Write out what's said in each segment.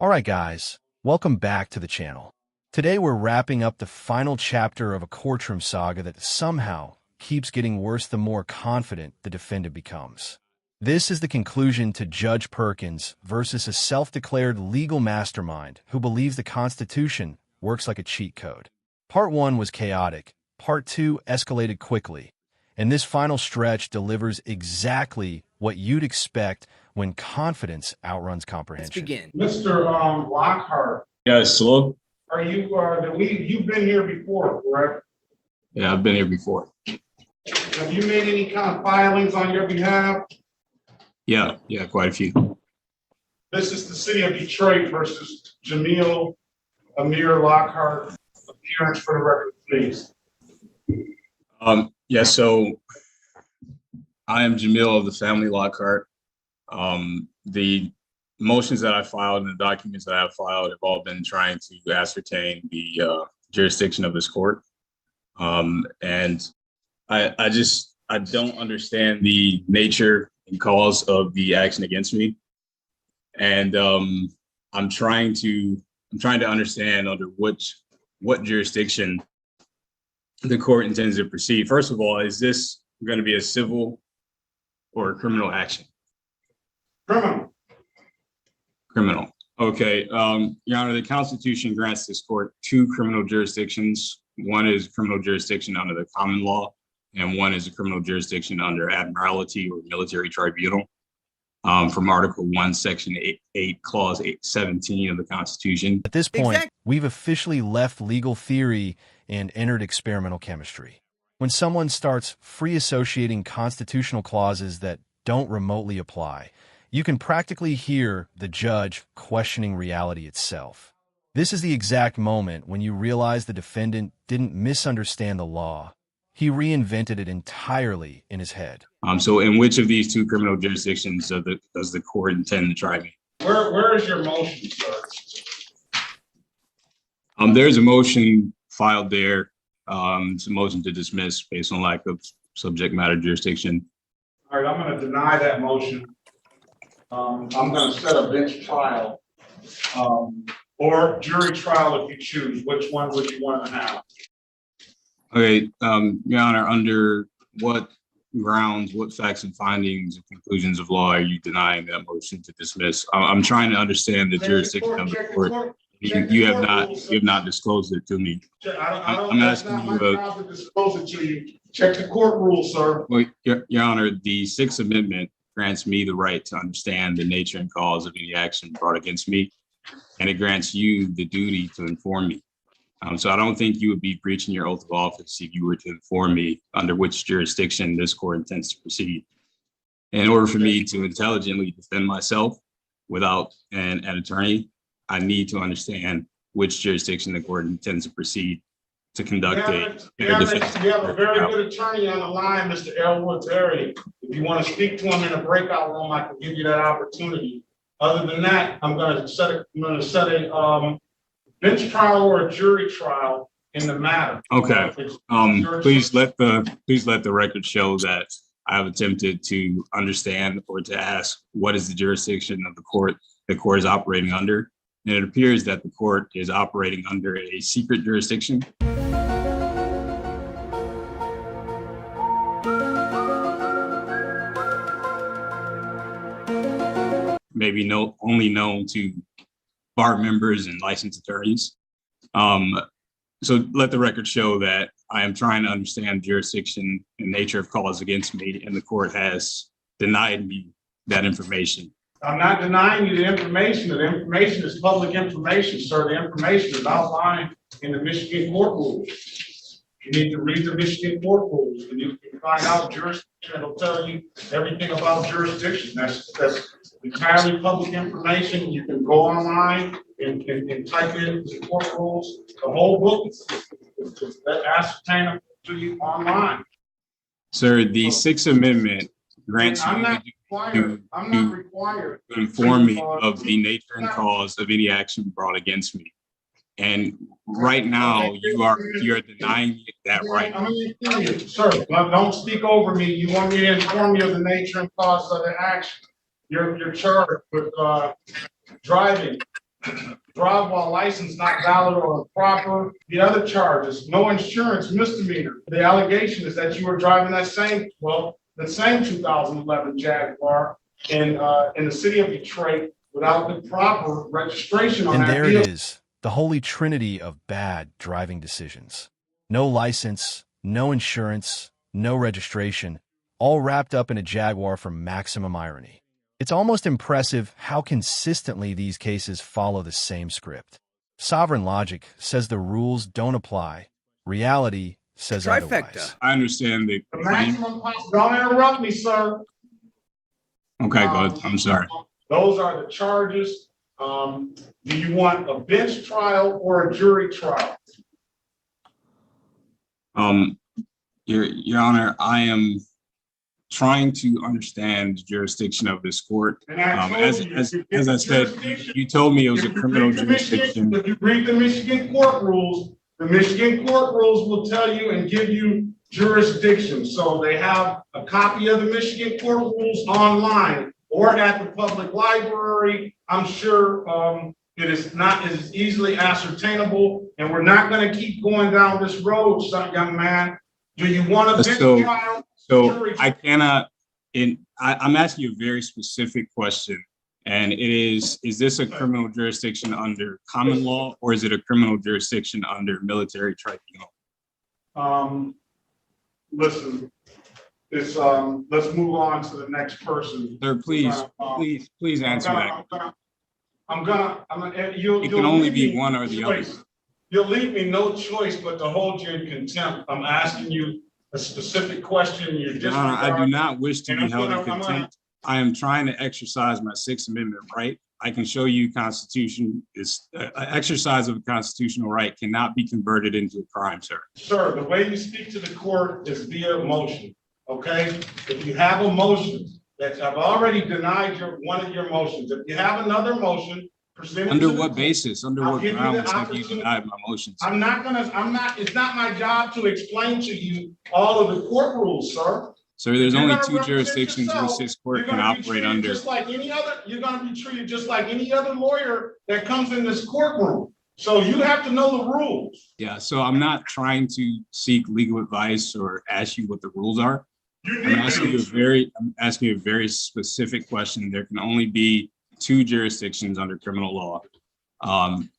Alright guys, welcome back to the channel. Today we're wrapping up the final chapter of a courtroom saga that somehow keeps getting worse the more confident the defendant becomes. This is the conclusion to Judge Perkins versus a self-declared legal mastermind who believes the Constitution works like a cheat code. Part 1 was chaotic, Part 2 escalated quickly, and this final stretch delivers exactly what you'd expect when confidence outruns comprehension. Let's begin. Mr. Lockhart. Yes, hello? Are you, you've been here before, correct? Yeah, I've been here before. Have you made any kind of filings on your behalf? Yeah, quite a few. This is the city of Detroit versus Jamil Amir Lockhart. Appearance for the record, please. So I am Jamil of the family Lockhart. The motions that I filed and the documents that I've filed have all been trying to ascertain the jurisdiction of this court. And I don't understand the nature and cause of the action against me. And I'm trying to understand under what jurisdiction the court intends to proceed. First of all, is this going to be a civil or a criminal action? Criminal. Okay. Your Honor, the Constitution grants this court two criminal jurisdictions. One is criminal jurisdiction under the common law, and one is a criminal jurisdiction under admiralty or military tribunal. From Article 1, Section 8, Clause 17 of the Constitution. At this point, we've officially left legal theory and entered experimental chemistry. When someone starts free associating constitutional clauses that don't remotely apply, you can practically hear the judge questioning reality itself. This is the exact moment when you realize the defendant didn't misunderstand the law. He reinvented it entirely in his head. So in which of these two criminal jurisdictions does the court intend to try me? Where is your motion, sir? There's a motion filed there. It's a motion to dismiss based on lack of subject matter jurisdiction. All right, I'm going to deny that motion. I'm going to set a bench trial or jury trial if you choose. Which one would you want to have? Okay, Your Honor, under what grounds, what facts and findings and conclusions of law are you denying that motion to dismiss? I'm trying to understand the jurisdiction of the court. You have not disclosed it to me. I'm asking you to disclose it to you. Check the court rules, sir. Well, Your Honor, the Sixth Amendment grants me the right to understand the nature and cause of any action brought against me, and it grants you the duty to inform me. So I don't think you would be breaching your oath of office if you were to inform me under which jurisdiction this court intends to proceed. In order for me to intelligently defend myself without an attorney, I need to understand which jurisdiction the court intends to proceed to conduct you have a very good attorney on the line, Mr. Elwood Terry. If you want to speak to him in a breakout room, I can give you that opportunity. Other than that, I'm going to set a bench trial or a jury trial in the matter. Okay. Please let the record show that I have attempted to understand or to ask what is the jurisdiction of the court is operating under. And it appears that the court is operating under a secret jurisdiction. Maybe only known to bar members and licensed attorneys. So let the record show that I am trying to understand jurisdiction and nature of cause against me, and the court has denied me that information. I'm not denying you the information. The information is public information, sir. The information is outlined in the Michigan court rules. You need to read the Michigan court rules, and you can find out jurisdiction. It'll tell you everything about jurisdiction. That's entirely public information. You can go online and type in the court rules. The whole book is ascertainable to you online. Sir, the Sixth Amendment grants you to inform me of the nature and cause of any action brought against me. And right now, you are denying that right. Sir, don't speak over me. You want me to inform you of the nature and cause of the action. You're charged with driving drive while license not valid or improper. The other charges, no insurance misdemeanor. The allegation is that you were driving the same 2011 Jaguar in the city of Detroit without the proper registration on And that there vehicle. it is, the holy trinity of bad driving decisions. No license, no insurance, no registration, all wrapped up in a Jaguar for maximum irony. It's almost impressive how consistently these cases follow the same script. Sovereign logic says the rules don't apply. Reality says otherwise. I understand the The claim. maximum possible. Don't interrupt me, sir. Okay, go ahead. I'm sorry. Those are the charges. Do you want a bench trial or a jury trial? Your Honor, I am trying to understand the jurisdiction of this court. And I told As I said, you told me it was a criminal jurisdiction. If you read the Michigan court rules will tell you and give you jurisdiction. So they have a copy of the Michigan court rules online or at the public library. I'm sure it is not as easily ascertainable, and we're not going to keep going down this road, young man. Do you want a bench trial? So I cannot. I'm asking you a very specific question, and it is this a criminal jurisdiction under common law, or is it a criminal jurisdiction under military tribunal? Listen, it's let's move on to the next person. Sir, please answer that. It can only be one or the other. You'll leave me no choice but to hold you in contempt. I'm asking you a specific question. Your Honor, I do not wish to be held in contempt. I am trying to exercise my Sixth Amendment right. I can show you Constitution is exercise of a constitutional right cannot be converted into a crime, sir. Sir, the way you speak to the court is via motion. Okay, if you have a motion that I've already denied one of your motions, if you have another motion, under what basis? Under what grounds have you denied my motions? It's not my job to explain to you all of the court rules, sir. Sir, there's only two jurisdictions which this court can operate under. Just like any other, you're going to be treated just like any other lawyer that comes in this courtroom. So you have to know the rules. Yeah, so I'm not trying to seek legal advice or ask you what the rules are. I'm asking you a very specific question. There can only be two jurisdictions under criminal law.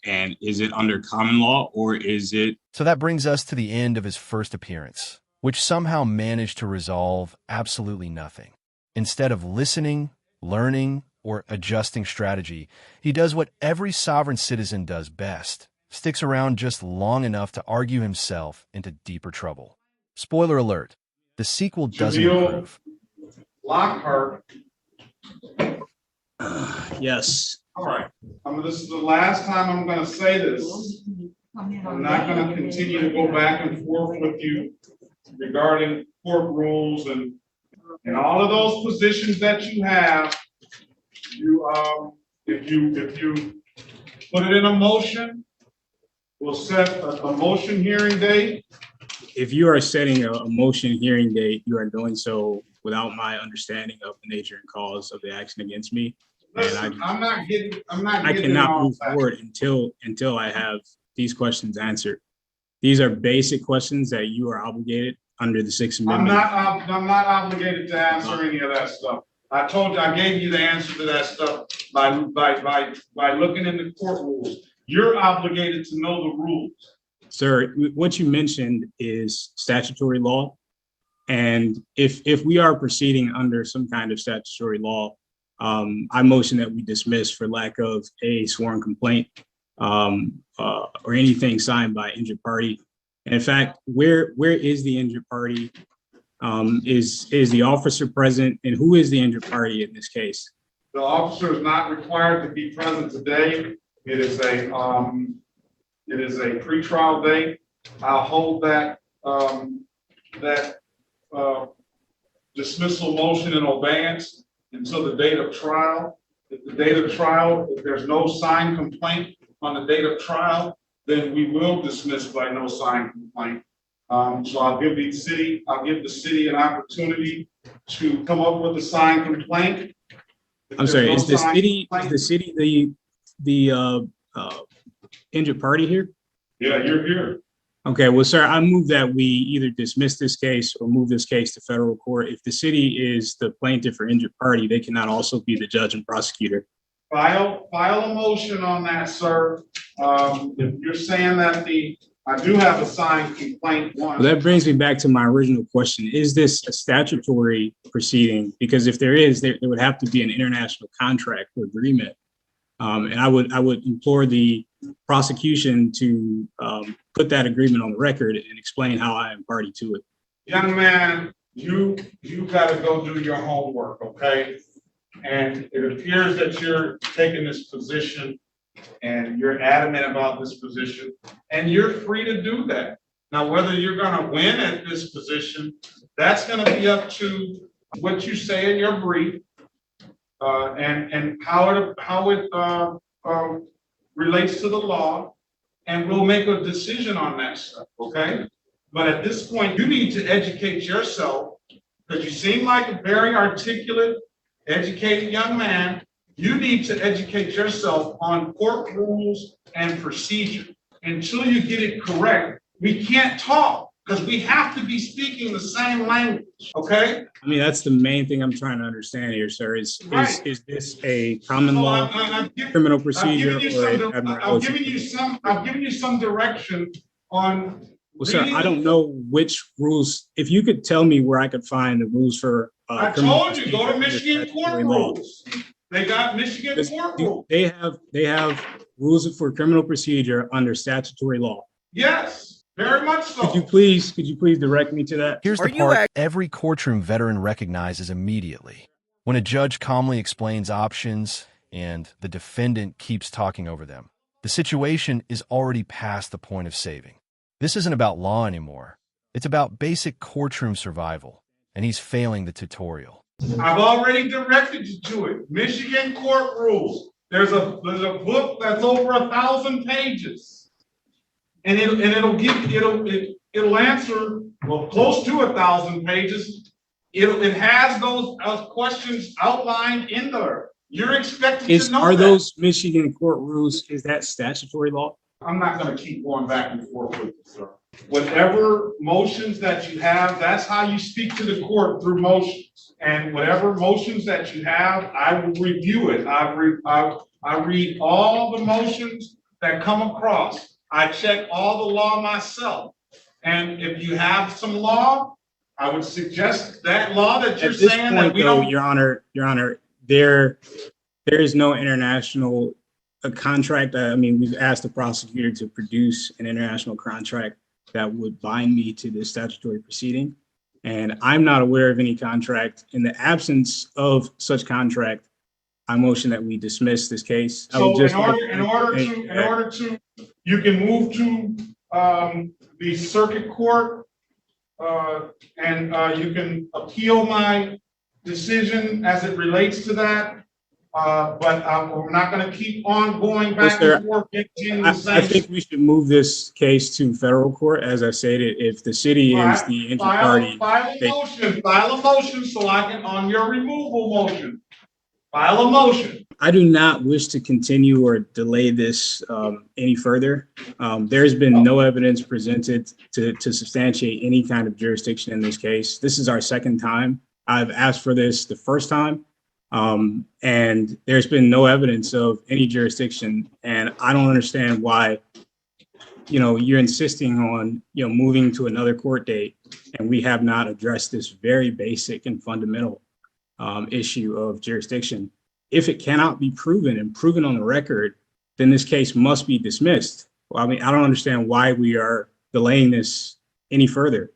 And is it under common law or is it? So that brings us to the end of his first appearance, which somehow managed to resolve absolutely nothing. Instead of listening, learning, or adjusting strategy, he does what every sovereign citizen does best, sticks around just long enough to argue himself into deeper trouble. Spoiler alert, the sequel doesn't improve. Lockhart. Yes. All right. This is the last time I'm going to say this. I'm not going to continue to go back and forth with you regarding court rules and all of those positions that you have. If you put it in a motion, we'll set a motion hearing date. If you are setting a motion hearing date, you are doing so without my understanding of the nature and cause of the action against me. Listen, I cannot move forward until I have these questions answered. These are basic questions that you are obligated under the Sixth Amendment. I'm not obligated to answer any of that stuff. I told you, I gave you the answer to that stuff by looking in the court rules. You're obligated to know the rules. Sir, what you mentioned is statutory law. And if we are proceeding under some kind of statutory law, I motion that we dismiss for lack of a sworn complaint or anything signed by injured party. And in fact, where is the injured party? Is the officer present, and who is the injured party in this case? The officer is not required to be present today. It is a pretrial date. I'll hold that dismissal motion in abeyance until the date of trial. At the date of trial, if there's no signed complaint on the date of trial, then we will dismiss by no signed complaint. So I'll give the city an opportunity to come up with a signed complaint. I'm sorry, is the city the injured party here? Yeah, you're here. Okay, well, sir, I move that we either dismiss this case or move this case to federal court. If the city is the plaintiff or injured party, they cannot also be the judge and prosecutor. File a motion on that, sir. If you're saying that I do have a signed complaint one. Well, that brings me back to my original question. Is this a statutory proceeding? Because if there is, there would have to be an international contract or agreement. And I would implore the prosecution to put that agreement on the record and explain how I am party to it. Young man, you got to go do your homework, okay? And it appears that you're taking this position and you're adamant about this position, and you're free to do that. Now, whether you're going to win at this position, that's going to be up to what you say in your brief and how it relates to the law, and we'll make a decision on that stuff, okay? But at this point, you need to educate yourself, because you seem like a very articulate, educated young man. You need to educate yourself on court rules and procedure. Until you get it correct, we can't talk, because we have to be speaking the same language, okay? I mean, that's the main thing I'm trying to understand here, sir. Is this a common law criminal procedure or an admiralty? I'm giving you some direction on. Well, sir, I don't know which rules. If you could tell me where I could find the rules for. I told you, go to Michigan court rules. They got Michigan court rules. They have rules for criminal procedure under statutory law. Yes, very much so. Could you please direct me to that? Here's the part every courtroom veteran recognizes immediately. When a judge calmly explains options and the defendant keeps talking over them, the situation is already past the point of saving. This isn't about law anymore. It's about basic courtroom survival, and he's failing the tutorial. I've already directed you to it. Michigan court rules. There's a book that's over 1,000 pages, and it'll answer, well, close to 1,000 pages. It has those questions outlined in there. You're expected to know Are that. those Michigan court rules, is that statutory law? I'm not going to keep going back and forth with you, sir. Whatever motions that you have, that's how you speak to the court, through motions. And whatever motions that you have, I will review it. I read all the motions that come across. I check all the law myself. And if you have some law, I would suggest that law that you're saying that we don't. Your Honor, there is no international contract. I mean, we've asked the prosecutor to produce an international contract that would bind me to this statutory proceeding. And I'm not aware of any contract. In the absence of such contract, I motion that we dismiss this case. So in order to, you can move to the circuit court and you can appeal my decision as it relates to that. But we're not going to keep on going back and forth. I think we should move this case to federal court. As I stated, if the city is the injured party. File a motion so I can, on your removal motion, file a motion. I do not wish to continue or delay this any further. There's been no evidence presented to substantiate any kind of jurisdiction in this case. This is our second time. I've asked for this the first time. And there's been no evidence of any jurisdiction. And I don't understand why, you're insisting on, moving to another court date, and we have not addressed this very basic and fundamental issue of jurisdiction. If it cannot be proven and proven on the record, then this case must be dismissed. Well, I mean, I don't understand why we are delaying this any further.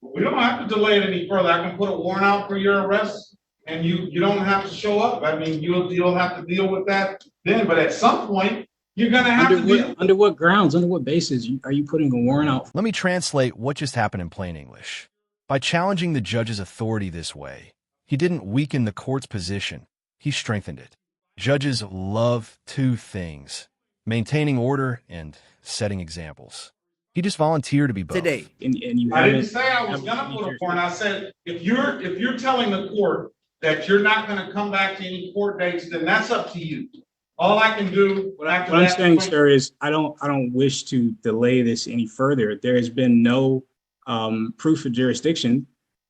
We don't have to delay it any further. I can put a warrant out for your arrest. And you don't have to show up. I mean, you'll have to deal with that then. But at some point, you're going to have to deal. Under what grounds, under what basis are you putting a warrant out? Let me translate what just happened in plain English. By challenging the judge's authority this way, he didn't weaken the court's position. He strengthened it. Judges love two things: maintaining order and setting examples. He just volunteered to be both. Today, and you I didn't say I was going to put a warrant. I said, if you're telling the court that you're not going to come back to any court dates, then that's up to you. All I can do What after I'm that saying, point- sir, is I don't wish to delay this any further. There has been no proof of jurisdiction.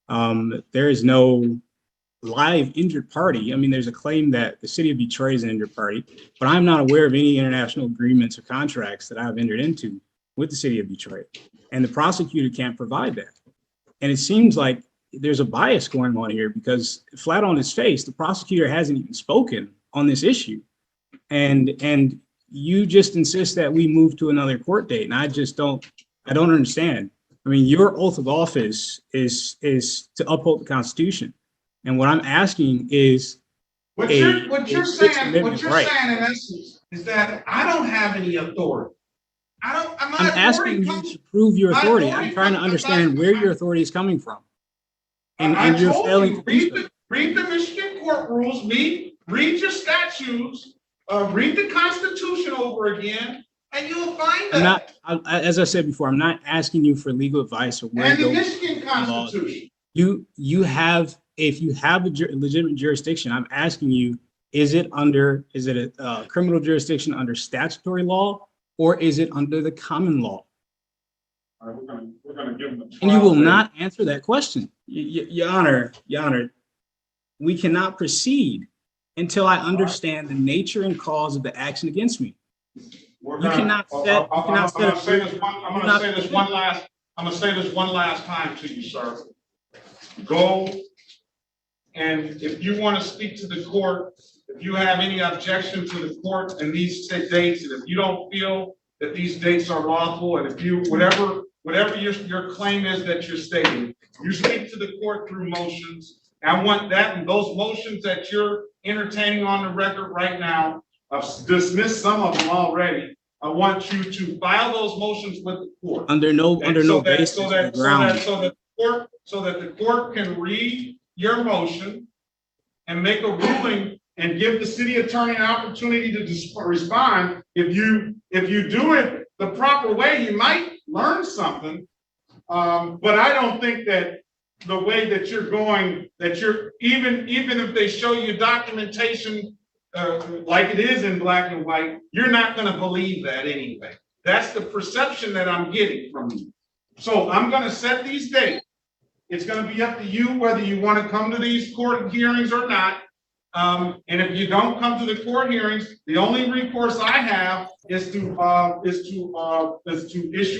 There is no live injured party. I mean, there's a claim that the city of Detroit is an injured party, but I'm not aware of any international agreements or contracts that I've entered into with the city of Detroit. And the prosecutor can't provide that. And it seems like there's a bias going on here because flat on its face, the prosecutor hasn't even spoken on this issue. And you just insist that we move to another court date. And I don't understand. I mean, your oath of office is to uphold the Constitution. And what I'm asking is what a you're Sixth saying, Amendment right. in essence is that I don't have any authority. I'm asking you to prove your authority. I'm trying to understand where your authority is coming from. And you're failing to do so. Read the Michigan court rules, read your statutes, read the Constitution over again, and you'll find that. As I said before, I'm not asking you for legal advice or where And to the go. Michigan Constitution. You have, if you have a legitimate jurisdiction, I'm asking you, is it a criminal jurisdiction under statutory law, or is it under the common law? All right, we're gonna give them And you will not answer that question. Your Honor, we cannot proceed until I understand the nature and cause of the action against me. I'm gonna say this one last time to you, sir. Go, and if you want to speak to the court, if you have any objection to the court and these dates, and if you don't feel that these dates are lawful, and if you, whatever your claim is that you're stating, you speak to the court through motions. I want that, and those motions that you're entertaining on the record right now, I've dismissed some of them already. I want you to file those motions with the court. Under no basis so that the court can read your motion and make a ruling and give the city attorney an opportunity to respond. If you do it the proper way, you might learn something. But I don't think that the way that you're going, that you're even if they show you documentation like it is in black and white, you're not going to believe that anyway. That's the perception that I'm getting from you. So I'm going to set these dates. It's going to be up to you whether you want to come to these court hearings or not. And if you don't come to the court hearings, the only recourse I have is to issue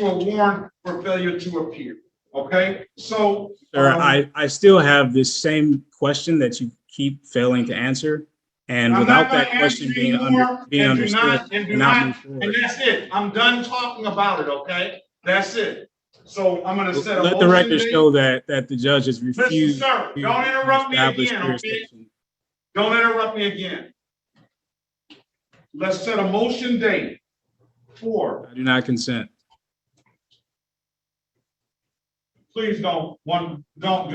a warrant for failure to appear. Okay, so sir, I still have this same question that you keep failing to answer, and without that question being understood, and that's it. I'm done talking about it. Okay, that's it. So I'm going to set a let the record show that the judge has refused. Listen, sir, don't interrupt me again. Okay? Don't interrupt me again. Let's set a motion date for. I do not consent. Please do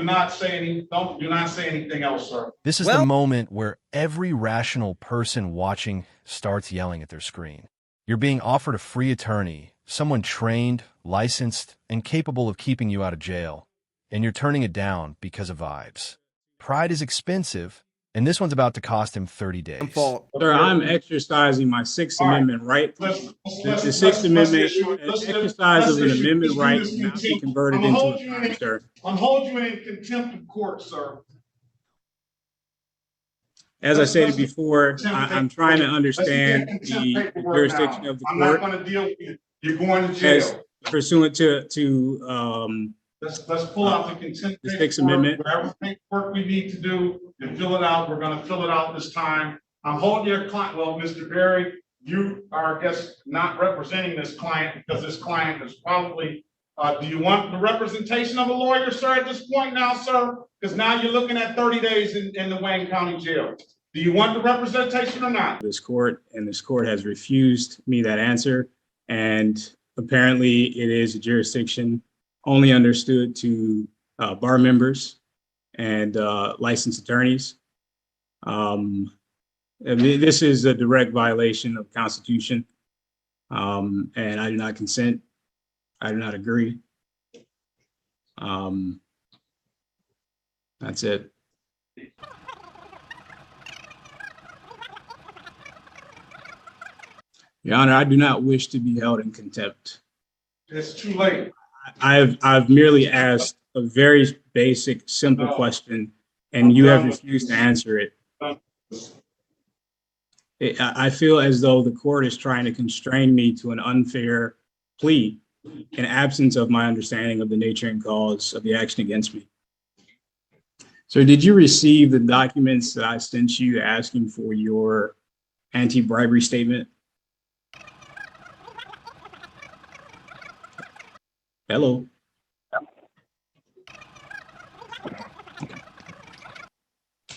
not say anything else, sir. This is the moment where every rational person watching starts yelling at their screen. You're being offered a free attorney, someone trained, licensed, and capable of keeping you out of jail, and you're turning it down because of vibes. Pride is expensive, and this one's about to cost him 30 days. Sir, I'm exercising my Sixth Amendment right. The Sixth Amendment, exercise of an amendment right cannot be converted into a crime, sir. I'm holding you in contempt of court, sir. As I said before, I'm trying to understand the jurisdiction of the court. I'm not going to deal with you. You're going to jail. Pursuant to let's pull out the contempt the Sixth Amendment. Whatever paperwork we need to do and fill it out, we're going to fill it out this time. I'm holding your client. Well, Mr. Berry, you are, I guess, not representing this client because this client is probably. Do you want the representation of a lawyer, sir, at this point now, sir? Because now you're looking at 30 days in the Wayne County Jail. Do you want the representation or not? This court has refused me that answer, and apparently it is a jurisdiction only understood to bar members and licensed attorneys. This is a direct violation of the Constitution, and I do not consent. I do not agree. That's it. Your Honor, I do not wish to be held in contempt. It's too late. I've merely asked a very basic, simple question, and you have refused to answer it. I feel as though the court is trying to constrain me to an unfair plea in absence of my understanding of the nature and cause of the action against me. Sir, did you receive the documents that I sent you asking for your anti-bribery statement? Hello.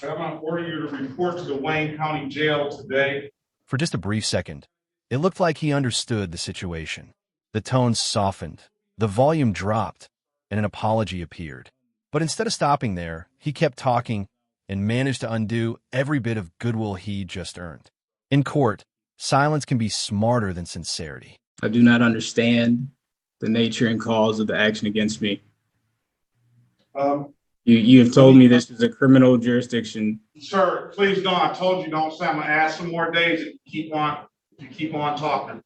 I'm going to order you to report to the Wayne County Jail today. For just a brief second, it looked like he understood the situation. The tone softened, the volume dropped, and an apology appeared. But instead of stopping there, he kept talking and managed to undo every bit of goodwill he just earned. In court, silence can be smarter than sincerity. I do not understand the nature and cause of the action against me. You have told me this is a criminal jurisdiction. Sir, please don't. I told you don't say. I'm going to ask some more days if you keep on talking.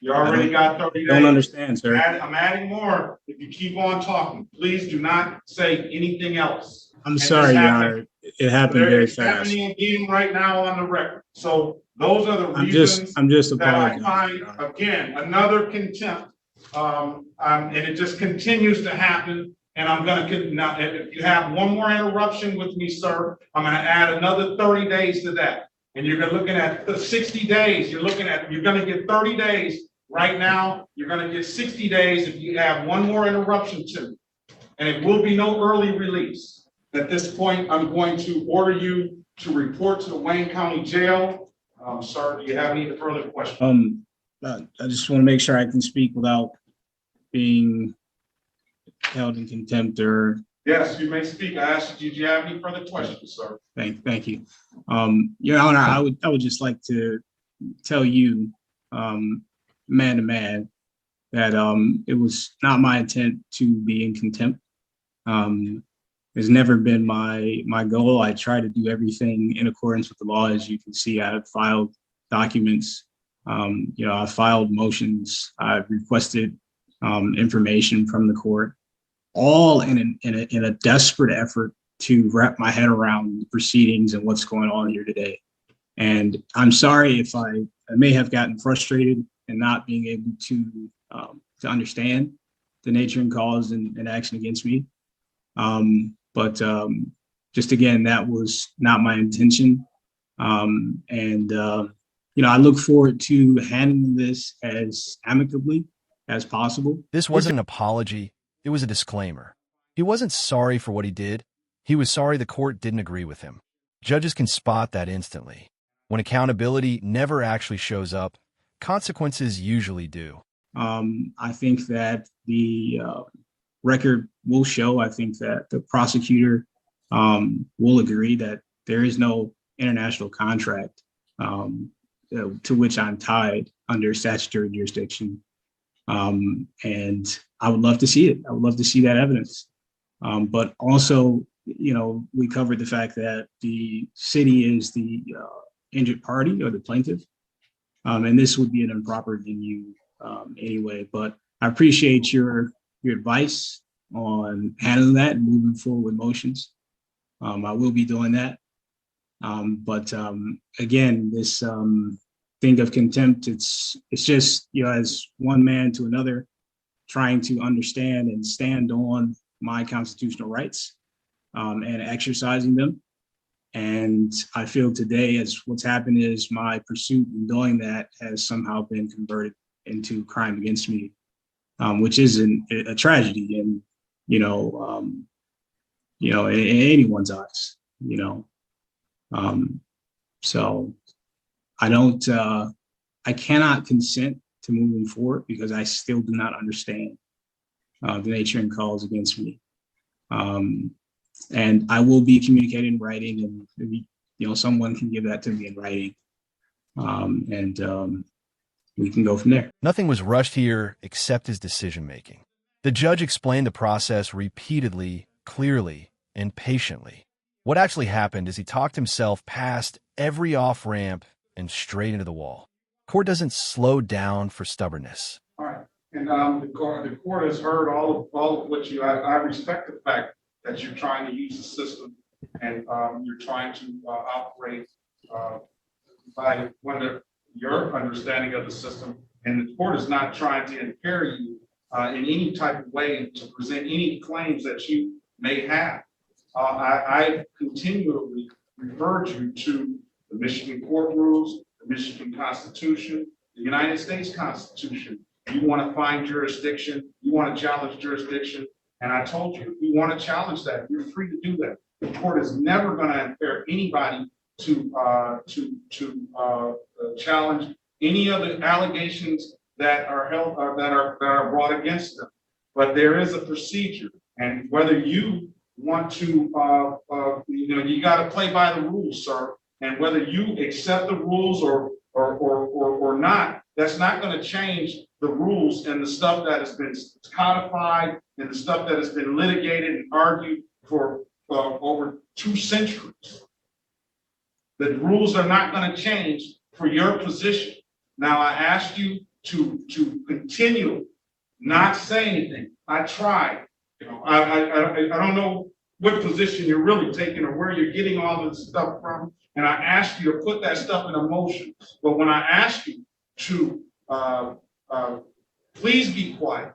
You already got 30 days. I don't understand, sir. I'm adding more if you keep on talking. Please do not say anything else. I'm sorry, Your Honor. It happened very fast. It's happening again right now on the record. So those are the reasons I'm just that I apologizing. find, again, another contempt. And it just continues to happen. And I'm going to, now, if you have one more interruption with me, sir, I'm going to add another 30 days to that. And you're looking at 60 days. You're going to get 30 days right now. You're going to get 60 days if you have one more interruption too. And it will be no early release. At this point, I'm going to order you to report to the Wayne County Jail. Sir, do you have any further questions? I just want to make sure I can speak without being held in contempt or. Yes, you may speak. I asked you, do you have any further questions, sir? Thank you. Your Honor, I would just like to tell you, man to man, that it was not my intent to be in contempt. It's never been my goal. I try to do everything in accordance with the law. As you can see, I have filed documents. I filed motions. I've requested information from the court, all in a desperate effort to wrap my head around the proceedings and what's going on here today. And I'm sorry if I may have gotten frustrated and not being able to understand the nature and cause and action against me. But just again, that was not my intention. I look forward to handling this as amicably as possible. This wasn't an apology. It was a disclaimer. He wasn't sorry for what he did. He was sorry the court didn't agree with him. Judges can spot that instantly. When accountability never actually shows up, consequences usually do. I think that the record will show, I think that the prosecutor will agree that there is no international contract to which I'm tied under statutory jurisdiction. And I would love to see it. I would love to see that evidence. But also, we covered the fact that the city is the injured party or the plaintiff. And this would be an improper venue anyway. But I appreciate your advice on handling that and moving forward with motions. I will be doing that. But again, this thing of contempt, it's just, as one man to another trying to understand and stand on my constitutional rights and exercising them. And I feel today, as what's happened is my pursuit in doing that has somehow been converted into crime against me, which is a tragedy in anyone's eyes, So I cannot consent to moving forward because I still do not understand the nature and cause against me. And I will be communicating in writing, and maybe, someone can give that to me in writing. And we can go from there. Nothing was rushed here except his decision-making. The judge explained the process repeatedly, clearly, and patiently. What actually happened is he talked himself past every off-ramp and straight into the wall. Court doesn't slow down for stubbornness. All right. And the court has heard all of what I respect the fact that you're trying to use the system and you're trying to operate by your understanding of the system. And the court is not trying to impair you in any type of way to present any claims that you may have. I continually referred you to the Michigan court rules, the Michigan Constitution, the United States Constitution. You want to find jurisdiction, you want to challenge jurisdiction, and I told you, if you want to challenge that, you're free to do that. The court is never going to impair anybody to challenge any of the allegations that are held that are brought against them. But there is a procedure, and whether you want to, you got to play by the rules, sir. And whether you accept the rules or not, that's not going to change the rules and the stuff that has been codified and the stuff that has been litigated and argued for over 2 centuries. The rules are not going to change for your position. Now, I asked you to continue, not say anything. I tried. I don't know what position you're really taking or where you're getting all this stuff from. And I asked you to put that stuff in motion. But when I asked you to please be quiet,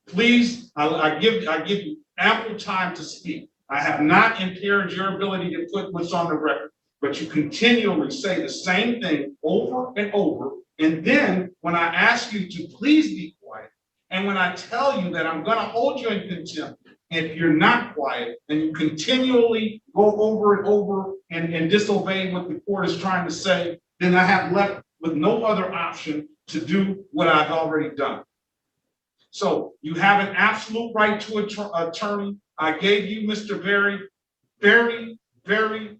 please, I give you ample time to speak. I have not impaired your ability to put what's on the record, but you continually say the same thing over and over. And then when I ask you to please be quiet, and when I tell you that I'm going to hold you in contempt, if you're not quiet and you continually go over and over and disobey what the court is trying to say, then I have left with no other option to do what I've already done. So you have an absolute right to an attorney. I gave you Mr. Very, very, very,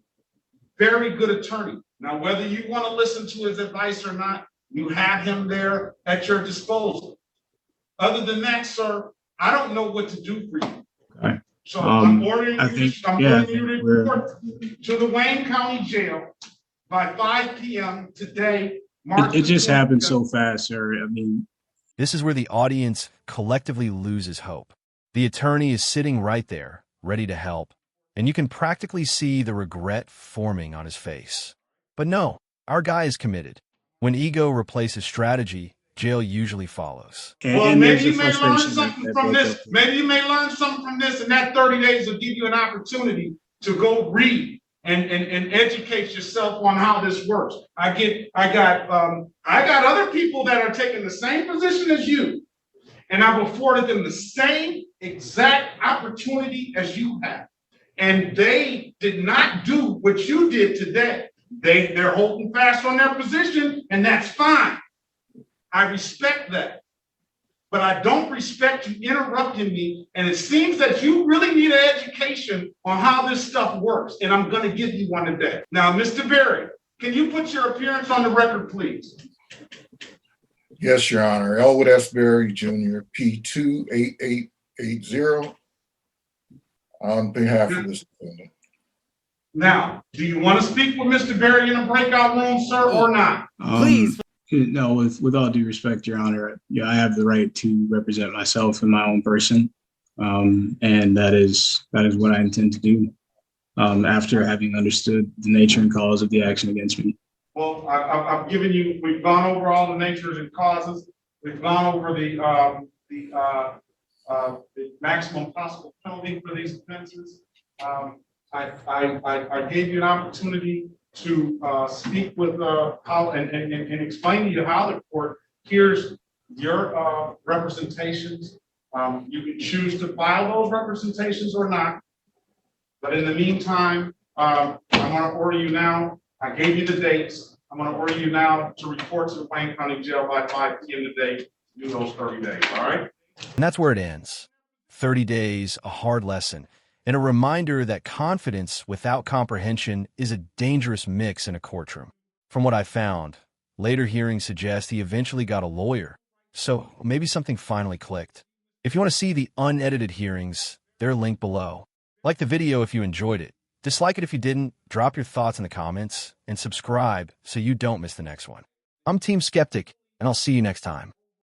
very good attorney. Now, whether you want to listen to his advice or not, you have him there at your disposal. Other than that, sir, I don't know what to do for you. Okay. So I'm ordering I you think, to report to the Wayne County Jail by 5 p.m. today. It just happened so fast, sir. I mean, This is where the audience collectively loses hope. The attorney is sitting right there, ready to help, and you can practically see the regret forming on his face. But no, our guy is committed. When ego replaces strategy, jail usually follows. Well, maybe you may learn something from this. Maybe you may learn something from this, and that 30 days will give you an opportunity to go read and educate yourself on how this works. I got other people that are taking the same position as you, and I've afforded them the same exact opportunity as you have. And they did not do what you did today. They're holding fast on their position, and that's fine. I respect that. But I don't respect you interrupting me. And it seems that you really need an education on how this stuff works. And I'm going to give you one today. Now, Mr. Berry, can you put your appearance on the record, please? Yes, Your Honor. Elwood S. Berry, Jr., P28880, on behalf of this defendant. Now, do you want to speak with Mr. Berry in a breakout room, sir, or not? Please. No, with all due respect, Your Honor, I have the right to represent myself in my own person, and that is what I intend to do after having understood the nature and cause of the action against me. Well, I've given you. We've gone over all the natures and causes. We've gone over the maximum possible penalty for these offenses. I gave you an opportunity to speak with how and explain to you how the court hears your representations. You can choose to file those representations or not. But in the meantime, I'm going to order you now. I gave you the dates. I'm going to order you now to report to the Wayne County Jail by 5 p.m. today to do those 30 days. All right? And that's where it ends. 30 days, a hard lesson, and a reminder that confidence without comprehension is a dangerous mix in a courtroom. From what I found, later hearings suggest he eventually got a lawyer, so maybe something finally clicked. If you want to see the unedited hearings, they're linked below. Like the video if you enjoyed it, dislike it if you didn't, drop your thoughts in the comments, and subscribe so you don't miss the next one. I'm Team Skeptic, and I'll see you next time.